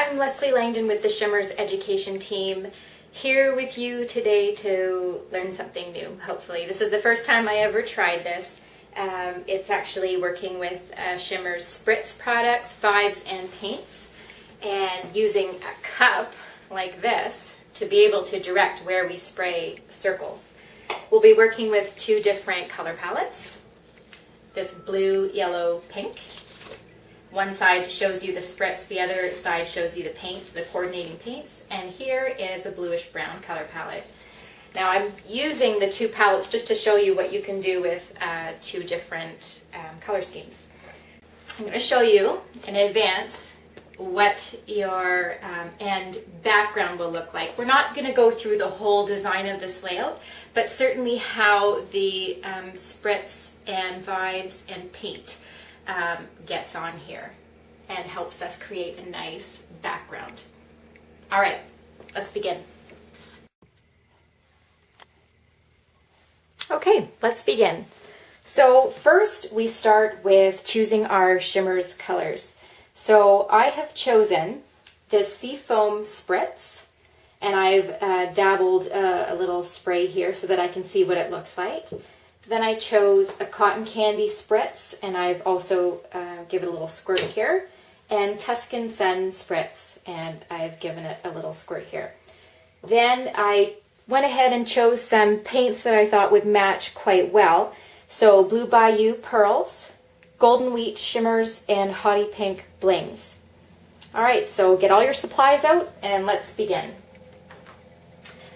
I'm Lesley Langdon with the SHIMMERZ education team, here with you today to learn something new, hopefully. This is the first time I ever tried this. It's actually working with SHIMMERZ Spritz products, Vibez, and paints, and using a cup like this to be able to direct where we spray circles. We'll be working with two different color palettes, this blue, yellow, pink. One side shows you the spritz, the other side shows you the paint, the coordinating paints, and here is a bluish brown color palette. Now I'm using the two palettes just to show you what you can do with two different color schemes. I'm going to show you in advance what your end background will look like. We're not going to go through the whole design of this layout, but certainly how the spritz and Vibez and paint gets on here and helps us create a nice background. All right, let's begin. Okay, let's begin. So first we start with choosing our SHIMMERZ colors. So I have chosen this Seafoam Spritz, and I've dabbled a little spray here so that I can see what it looks like. Then I chose a Cotton Candy Spritz, and I've also given a little squirt here, and TUSCAN Sun Spritz, and I've given it a little squirt here. Then I went ahead and chose some paints that I thought would match quite well. So Blue Bayou Pearlz, Golden Wheat SHIMMERZ, and HOTTIE Pink Blingz. All right, so get all your supplies out and let's begin.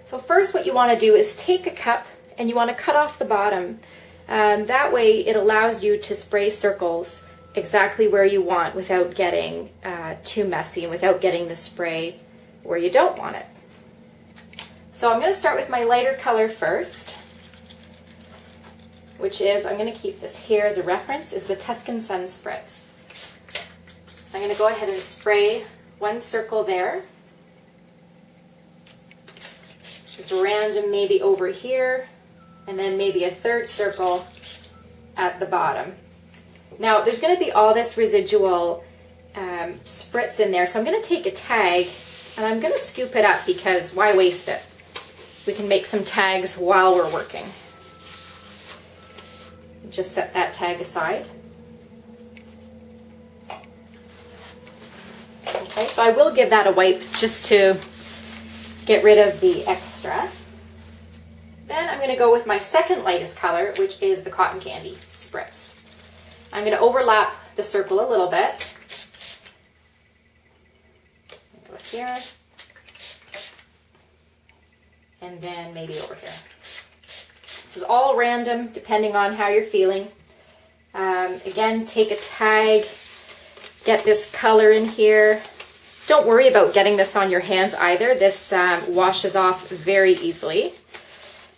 So first what you want to do is take a cup and you want to cut off the bottom. That way it allows you to spray circles exactly where you want without getting too messy and without getting the spray where you don't want it. So I'm going to start with my lighter color first, which is, I'm going to keep this here as a reference, is the TUSCAN Sun Spritz. So I'm going to go ahead and spray one circle there. Just random maybe over here, and then maybe a third circle at the bottom. Now there's going to be all this residual spritz in there, so I'm going to take a tag and I'm going to scoop it up because why waste it? We can make some tags while we're working. Just set that tag aside. Okay, so I will give that a wipe just to get rid of the extra. Then I'm going to go with my second lightest color, which is the Cotton Candy Spritz. I'm going to overlap the circle a little bit. Go here. And then maybe over here. This is all random, depending on how you're feeling. Again, take a tag, get this color in here. Don't worry about getting this on your hands either. This washes off very easily.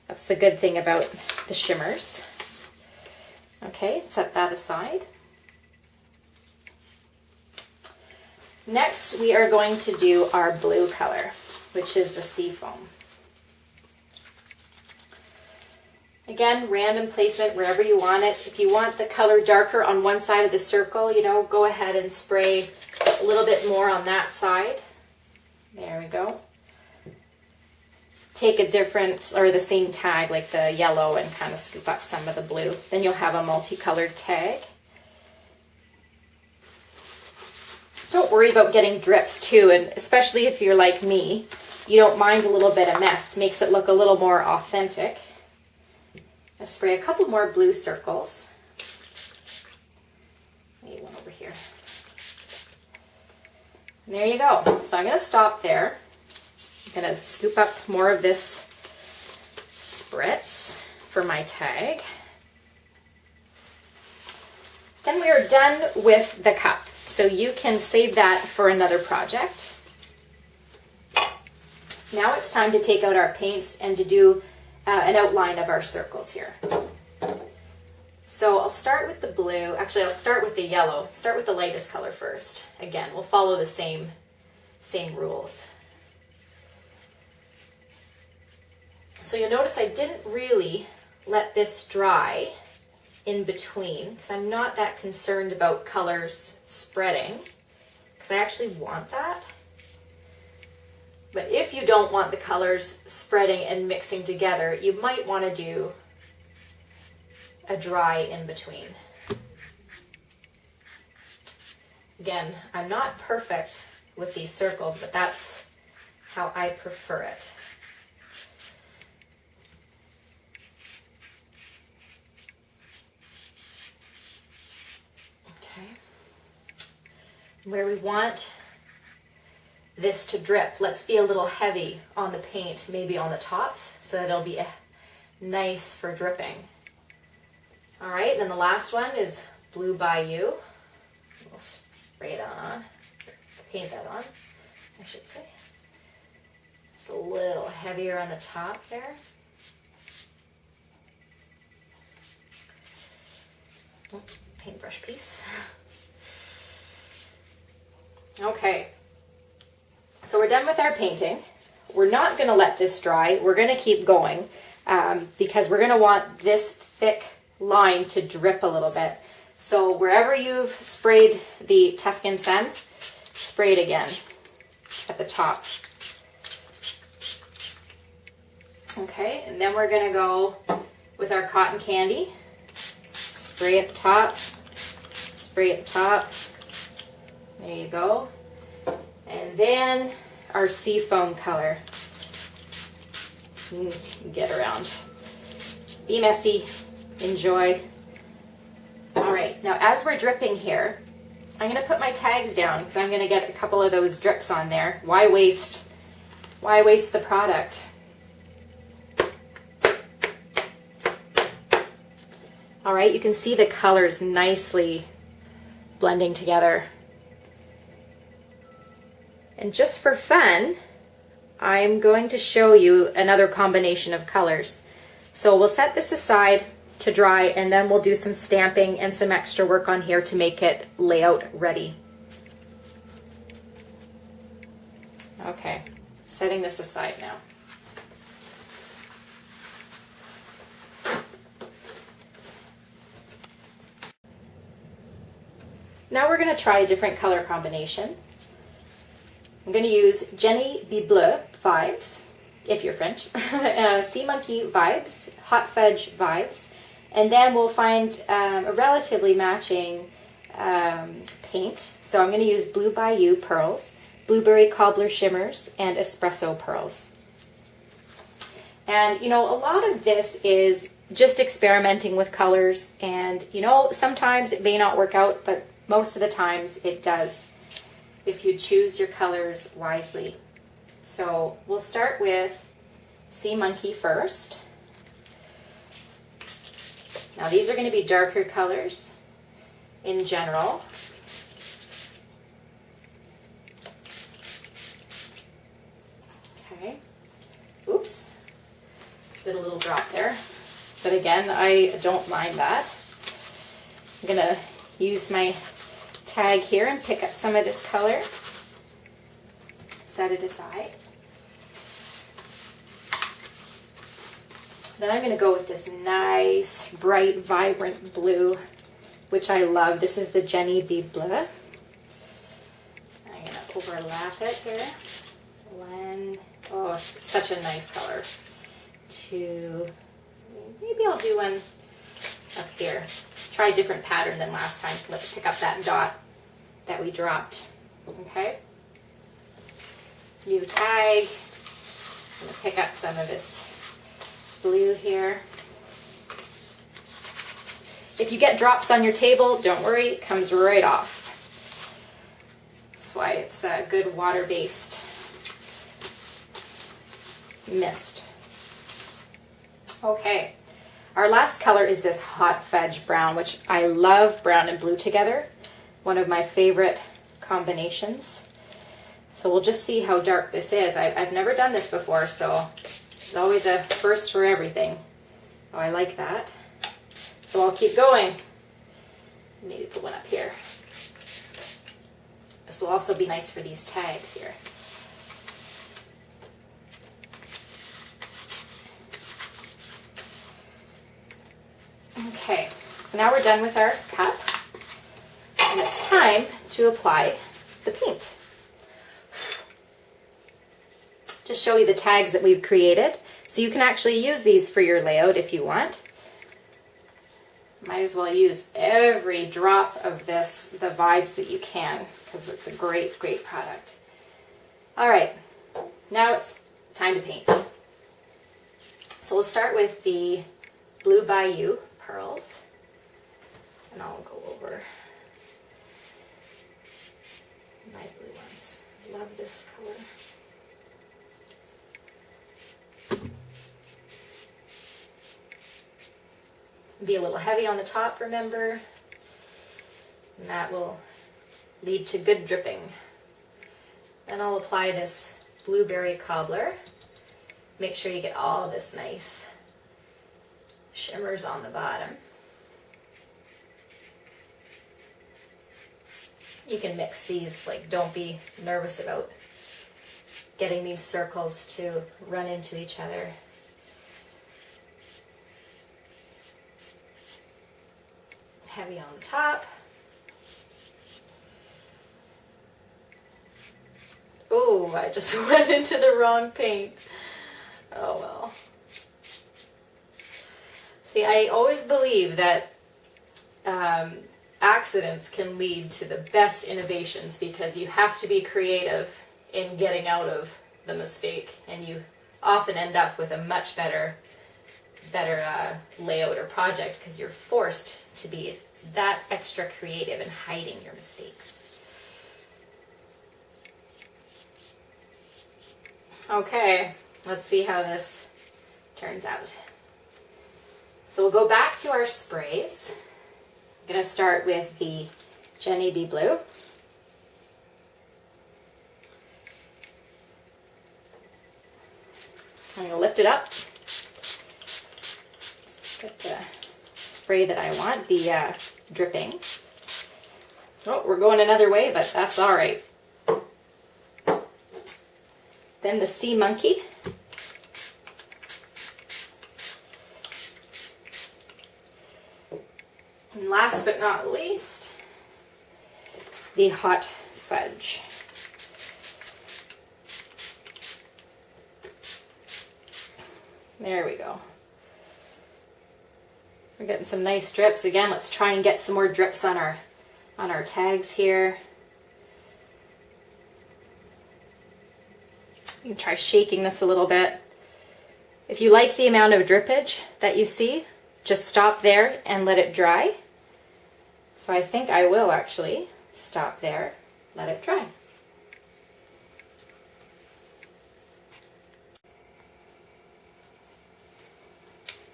That's the good thing about the SHIMMERZ. Okay, set that aside. Next, we are going to do our blue color, which is the Seafoam. Again, random placement wherever you want it. If you want the color darker on one side of the circle, you know, go ahead and spray a little bit more on that side. There we go. Take a different or the same tag like the yellow and kind of scoop up some of the blue. Then you'll have a multicolored tag. Don't worry about getting drips too, and especially if you're like me, you don't mind a little bit of mess. Makes it look a little more authentic. I'll spray a couple more blue circles. Maybe one over here. And there you go. So I'm going to stop there. I'm going to scoop up more of this spritz for my tag. Then we are done with the cup. So you can save that for another project. Now it's time to take out our paints and to do an outline of our circles here. So I'll start with the blue. Actually, I'll start with the yellow. Start with the lightest color first. Again, we'll follow the same rules. So you'll notice I didn't really let this dry in between because I'm not that concerned about colors spreading because I actually want that. But if you don't want the colors spreading and mixing together, you might want to do a dry in between. Again, I'm not perfect with these circles, but that's how I prefer it. Okay. Where we want this to drip, let's be a little heavy on the paint, maybe on the tops, so that it'll be nice for dripping. All right, then the last one is BLEU BYU. We'll spray that on, paint that on, I should say. Just a little heavier on the top there. Oh, paintbrush piece. Okay, so we're done with our painting. We're not going to let this dry. We're going to keep going because we're going to want this thick line to drip a little bit. So wherever you've sprayed the TUSCAN Sun, spray it again at the top. Okay, and then we're going to go with our cotton candy. Spray at the top, spray at the top. There you go. And then our seafoam color. Get around. Be messy. Enjoy. All right, now as we're dripping here, I'm going to put my tags down because I'm going to get a couple of those drips on there. Why waste the product? All right, you can see the colors nicely blending together. And just for fun, I'm going to show you another combination of colors. So we'll set this aside to dry, and then we'll do some stamping and some extra work on here to make it layout ready. Okay, setting this aside now. Now we're going to try a different color combination. I'm going to use JENI BLEU Vibez, if you're French, Sea Monkey Vibez, Hot Fudge Vibez, and then we'll find a relatively matching paint. So I'm going to use BLEU BYU Pearlz, Blueberry Cobbler Shimmers, and ESPRESS-O Pearlz. And you know, a lot of this is just experimenting with colors, and you know, sometimes it may not work out, but most of the times it does if you choose your colors wisely. So we'll start with Sea Monkey first. Now these are going to be darker colors in general. Okay. Oops. Did a little drop there. But again, I don't mind that. I'm going to use my tag here and pick up some of this color. Set it aside. Then I'm going to go with this nice, bright, vibrant blue, which I love. This is the JENI BLEU. I'm going to overlap it here. One, oh, it's such a nice color. Two, maybe I'll do one up here. Try a different pattern than last time. Let's pick up that dot that we dropped. Okay. New tag. I'm going to pick up some of this blue here. If you get drops on your table, don't worry, it comes right off. That's why it's a good water-based mist. Okay. Our last color is this Hot Fudge Brown, which I love brown and blue together. One of my favorite combinations. So we'll just see how dark this is. I've never done this before, so it's always a first for everything. Oh, I like that. So I'll keep going. Maybe put one up here. This will also be nice for these tags here. Okay, so now we're done with our cup, and it's time to apply the paint. to show you the tags that we've created. So you can actually use these for your layout if you want. Might as well use every drop of this, the Vibez that you can, because it's a great, great product. All right, now it's time to paint. So we'll start with the BLEU Pearlz, and I'll go over my blue ones. Love this color. Be a little heavy on the top, remember, and that will lead to good dripping. Then I'll apply this blueberry cobbler. Make sure you get all of this nice shimmers on the bottom. You can mix these, like, don't be nervous about getting these circles to run into each other. Heavy on the top. Oh, I just went into the wrong paint. Oh well. See, I always believe that accidents can lead to the best innovations, because you have to be creative in getting out of the mistake, and you often end up with a much better layout or project because you're forced to be that extra creative in hiding your mistakes. Okay, let's see how this turns out. So we'll go back to our sprays. I'm going to start with the JENI BLEU. I'm going to lift it up. Get the spray that I want, the dripping. Oh, we're going another way, but that's all right. Then the Sea Monkey. And last but not least, the Hot Fudge. There we go. We're getting some nice drips. Again, let's try and get some more drips on our tags here. You can try shaking this a little bit. If you like the amount of drippage that you see, just stop there and let it dry. So I think I will actually stop there, let it dry.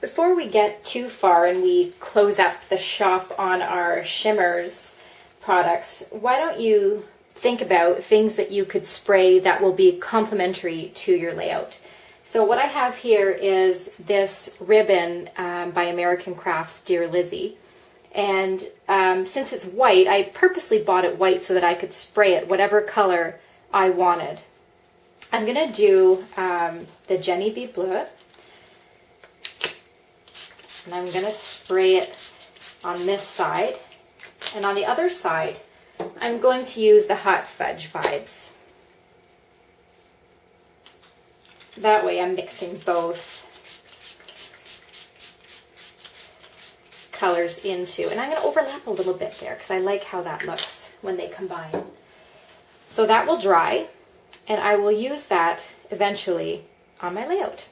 Before we get too far and we close up the shop on our SHIMMERZ products, why don't you think about things that you could spray that will be complementary to your layout. So what I have here is this ribbon by American Crafts, Dear Lizzie. And since it's white, I purposely bought it white so that I could spray it whatever color I wanted. I'm going to do the JENI BLEU. And I'm going to spray it on this side. And on the other side, I'm going to use the Hot Fudge Vibez. That way I'm mixing both colors into, and I'm going to overlap a little bit there because I like how that looks when they combine. So that will dry, and I will use that eventually on my layout.